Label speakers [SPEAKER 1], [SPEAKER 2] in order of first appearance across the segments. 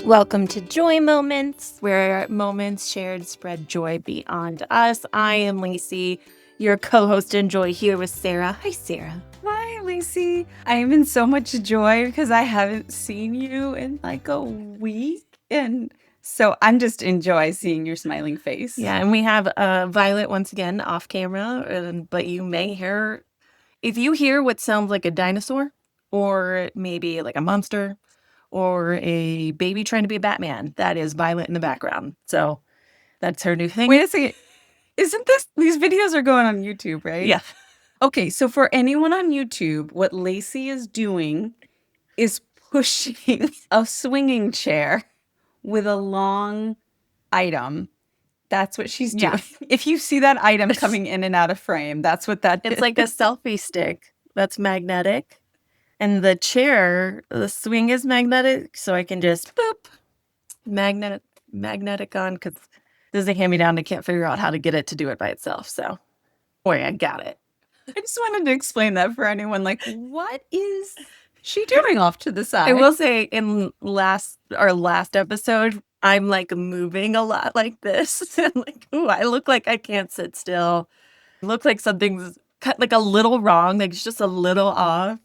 [SPEAKER 1] Welcome to Joy Moments, where moments shared spread joy beyond us. I am Lacey, your co-host and Joy, here with Sara. Hi, Sara.
[SPEAKER 2] Hi, Lacey. I am in so much joy because I haven't seen you in like a week. And so I'm just in joy seeing your smiling face.
[SPEAKER 1] Yeah, and we have Violet once again off camera, but you may hear, if you hear what sounds like a dinosaur or maybe like a monster or a baby trying to be Batman, that is Violet in the background. So that's her new thing.
[SPEAKER 2] Wait a second. Isn't these videos are going on YouTube, right?
[SPEAKER 1] Yeah.
[SPEAKER 2] Okay, so for anyone on YouTube, what Lacey is doing is pushing a swinging chair with a long item. That's what she's doing.
[SPEAKER 1] Yeah.
[SPEAKER 2] If you see that item coming in and out of frame, that's what that is.
[SPEAKER 1] It's like a selfie stick that's magnetic. And the chair, the swing is magnetic, so I can just boop, magnetic on, because this is a hand-me-down. I can't figure out how to get it to do it by itself. So, boy, I got it.
[SPEAKER 2] I just wanted to explain that for anyone. Like, what is she doing off to the side?
[SPEAKER 1] I will say in our last episode, I'm like moving a lot like this. And like, ooh, I look like I can't sit still. I look like something's cut like a little wrong, like it's just a little off.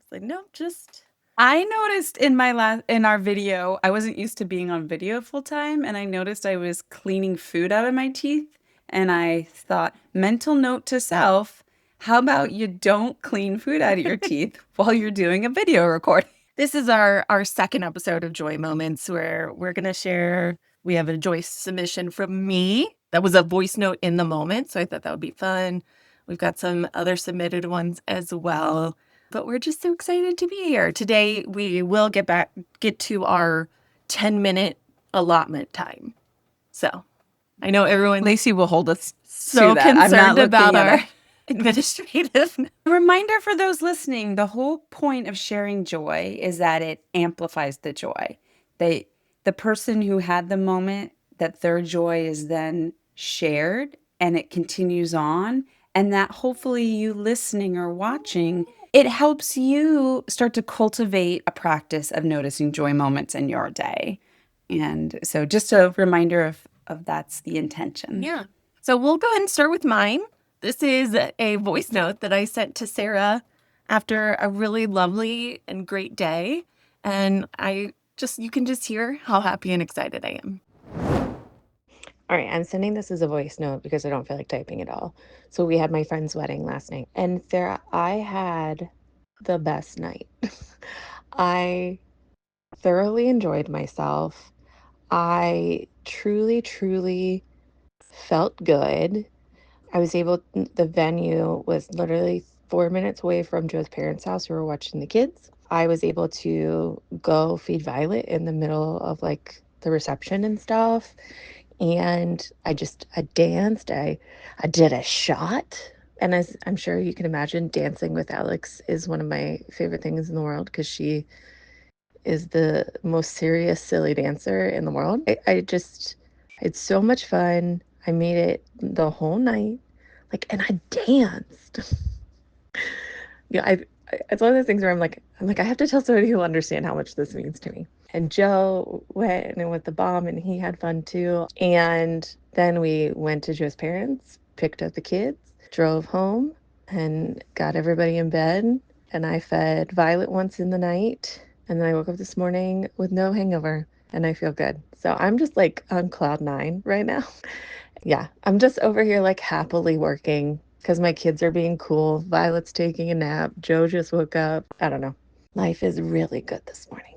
[SPEAKER 1] It's like, no, just.
[SPEAKER 2] I noticed in our video, I wasn't used to being on video full time, and I noticed I was cleaning food out of my teeth. And I thought, mental note to self, how about you don't clean food out of your teeth while you're doing a video recording?
[SPEAKER 1] This is our second episode of Joy Moments, where we're going to share. We have a Joy submission from me. That was a voice note in the moment, so I thought that would be fun. We've got some other submitted ones as well, but we're just so excited to be here. Today, we will get to our 10-minute allotment time. So I know everyone,
[SPEAKER 2] Lacey will hold us
[SPEAKER 1] so
[SPEAKER 2] to that.
[SPEAKER 1] concerned about our administrative.
[SPEAKER 2] A reminder for those listening, the whole point of sharing joy is that it amplifies the joy. The person who had the moment, that their joy is then shared and it continues on. And that hopefully you listening or watching, it helps you start to cultivate a practice of noticing joy moments in your day. And so just a reminder of that's the intention.
[SPEAKER 1] Yeah. So we'll go ahead and start with mine. This is a voice note that I sent to Sara after a really lovely and great day. And you can just hear how happy and excited I am.
[SPEAKER 3] All right, I'm sending this as a voice note because I don't feel like typing it all. So we had my friend's wedding last night. And Sara, I had the best night. I thoroughly enjoyed myself. I truly, truly felt good. The venue was literally 4 minutes away from Joe's parents' house. We were watching the kids. I was able to go feed Violet in the middle of like the reception and stuff. And I danced. I did a shot. And as I'm sure you can imagine, dancing with Alex is one of my favorite things in the world because she is the most serious, silly dancer in the world. I had so much fun. I made it the whole night. And I danced. It's one of those things where I'm like, I have to tell somebody who'll understand how much this means to me. And Joe went with the bomb and he had fun too. And then we went to Joe's parents, picked up the kids, drove home and got everybody in bed. And I fed Violet once in the night. And then I woke up this morning with no hangover and I feel good. So I'm just like on cloud 9 right now. Yeah, I'm just over here like happily working because my kids are being cool. Violet's taking a nap. Joe just woke up. I don't know. Life is really good this morning.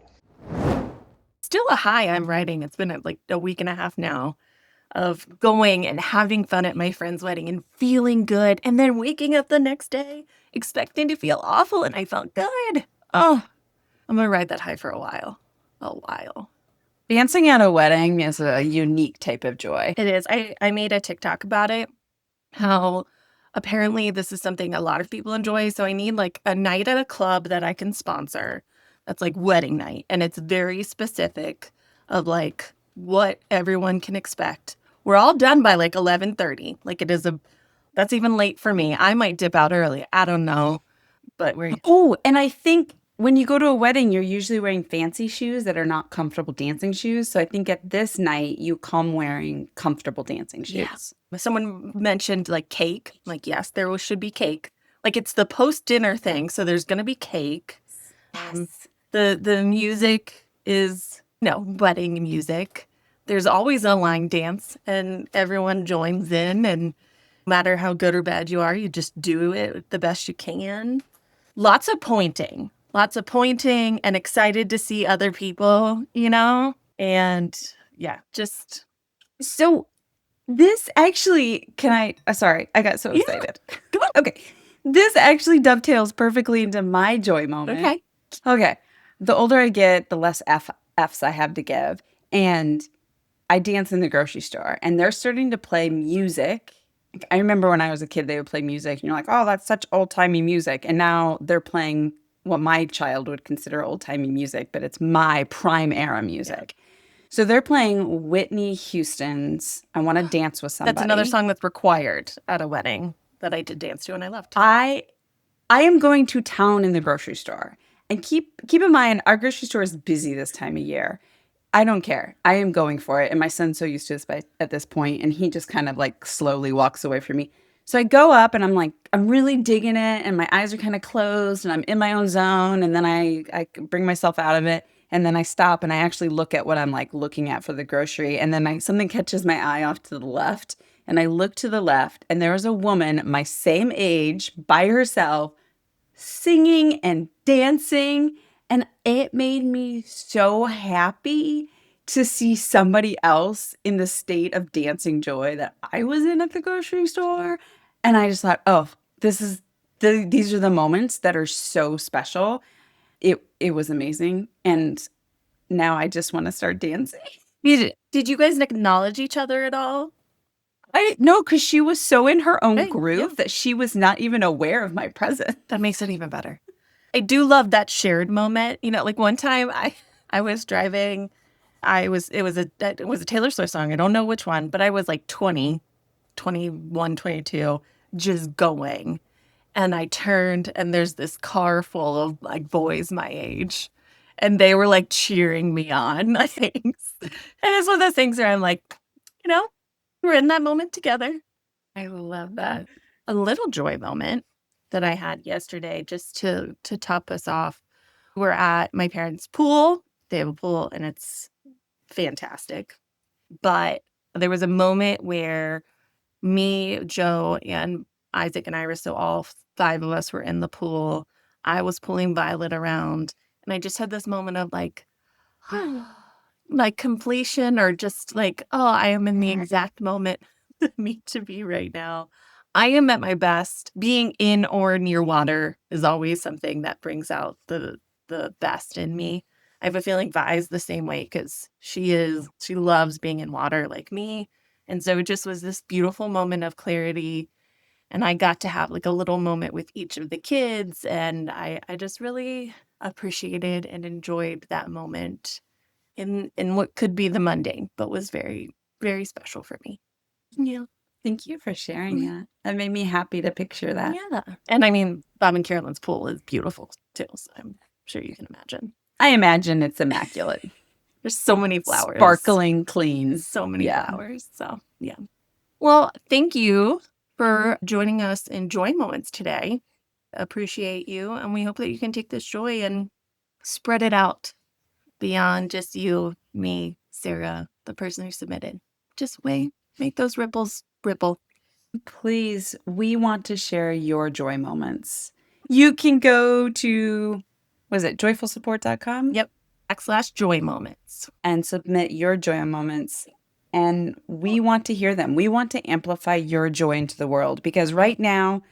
[SPEAKER 1] Still a high I'm riding. It's been like a week and a half now of going and having fun at my friend's wedding and feeling good. And then waking up the next day expecting to feel awful. And I felt good. Oh, I'm going to ride that high for a while.
[SPEAKER 2] Dancing at a wedding is a unique type of joy.
[SPEAKER 1] It is. I made a TikTok about it, how apparently this is something a lot of people enjoy. So I need like a night at a club that I can sponsor. That's like wedding night. And it's very specific of like what everyone can expect. We're all done by like 11:30. Like that's even late for me. I might dip out early. I don't know. But
[SPEAKER 2] Oh, and I think when you go to a wedding, you're usually wearing fancy shoes that are not comfortable dancing shoes. So I think at this night, you come wearing comfortable dancing
[SPEAKER 1] Yeah.
[SPEAKER 2] shoes.
[SPEAKER 1] Someone mentioned like cake. Like, yes, should be cake. Like it's the post-dinner thing, so there's gonna be cake.
[SPEAKER 2] Yes.
[SPEAKER 1] The music is wedding music. There's always a line dance and everyone joins in, and no matter how good or bad you are, you just do it the best you can. Lots of pointing. Lots of pointing and excited to see other people, And yeah, just
[SPEAKER 2] So this actually, sorry, I got so
[SPEAKER 1] yeah.
[SPEAKER 2] excited.
[SPEAKER 1] Go on.
[SPEAKER 2] Okay. This actually dovetails perfectly into my joy moment.
[SPEAKER 1] Okay.
[SPEAKER 2] Okay. The older I get, the less F's I have to give. And I dance in the grocery store and they're starting to play music. Like, I remember when I was a kid, they would play music and you're like, oh, that's such old timey music. And now they're playing what my child would consider old timey music, but it's my prime era music. Yeah. So they're playing Whitney Houston's I Want to Dance with Somebody.
[SPEAKER 1] That's another song that's required at a wedding that I did dance to and I loved.
[SPEAKER 2] I am going to town in the grocery store. And keep in mind, our grocery store is busy this time of year. I don't care. I am going for it. And my son's so used to this at this point, and he just kind of like slowly walks away from me. So I go up and I'm like, I'm really digging it, and my eyes are kind of closed and I'm in my own zone. And then I bring myself out of it. And then I stop and I actually look at what I'm like looking at for the grocery. And then something catches my eye off to the left. And I look to the left, and there was a woman my same age by herself singing and dancing. And it made me so happy to see somebody else in the state of dancing joy that I was in at the grocery store. And I just thought, oh, these are the moments that are so special. It was amazing. And now I just want to start dancing.
[SPEAKER 1] Did you guys acknowledge each other at all?
[SPEAKER 2] No, because she was so in her own groove
[SPEAKER 1] yeah.
[SPEAKER 2] that she was not even aware of my presence.
[SPEAKER 1] That makes it even better. I do love that shared moment. Like one time I was driving, it was a Taylor Swift song. I don't know which one, but I was like 20, 21, 22, just going. And I turned and there's this car full of like boys my age. And they were like cheering me on, I think. And it's one of those things where I'm like, we're in that moment together. I love that. A little joy moment that I had yesterday, just to top us off. We're at my parents' pool. They have a pool and it's fantastic. But there was a moment where me, Joe, and Isaac and Iris, so all 5 of us were in the pool. I was pulling Violet around and I just had this moment of like, like completion, or just like, oh, I am in the exact moment I need to be right now. I am at my best. Being in or near water is always something that brings out the best in me. I have a feeling Vi's the same way because she loves being in water like me. And so it just was this beautiful moment of clarity. And I got to have like a little moment with each of the kids. And I just really appreciated and enjoyed that moment in what could be the mundane, but was very, very special for me. Yeah.
[SPEAKER 2] Thank you for sharing that. That made me happy to picture that.
[SPEAKER 1] Yeah. And I mean, Bob and Carolyn's pool is beautiful too, so I'm sure you can imagine.
[SPEAKER 2] I imagine it's immaculate.
[SPEAKER 1] There's so many flowers.
[SPEAKER 2] Sparkling clean.
[SPEAKER 1] So many flowers. So, yeah. Well, thank you for joining us in Joy Moments today. Appreciate you. And we hope that you can take this joy and spread it out beyond just you, me, Sarah, the person who submitted. Just make those ripples ripple.
[SPEAKER 2] Please, we want to share your joy moments. You can go to, joyfulsupport.com?
[SPEAKER 1] Yep. /joy moments.
[SPEAKER 2] And submit your joy moments. And we want to hear them. We want to amplify your joy into the world because right now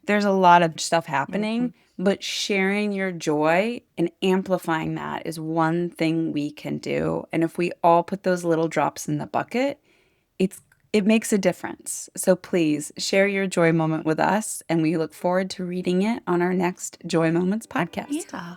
[SPEAKER 2] there's a lot of stuff happening, but sharing your joy and amplifying that is one thing we can do. And if we all put those little drops in the bucket, it makes a difference. So please share your joy moment with us, and we look forward to reading it on our next Joy Moments podcast.
[SPEAKER 1] Yeah.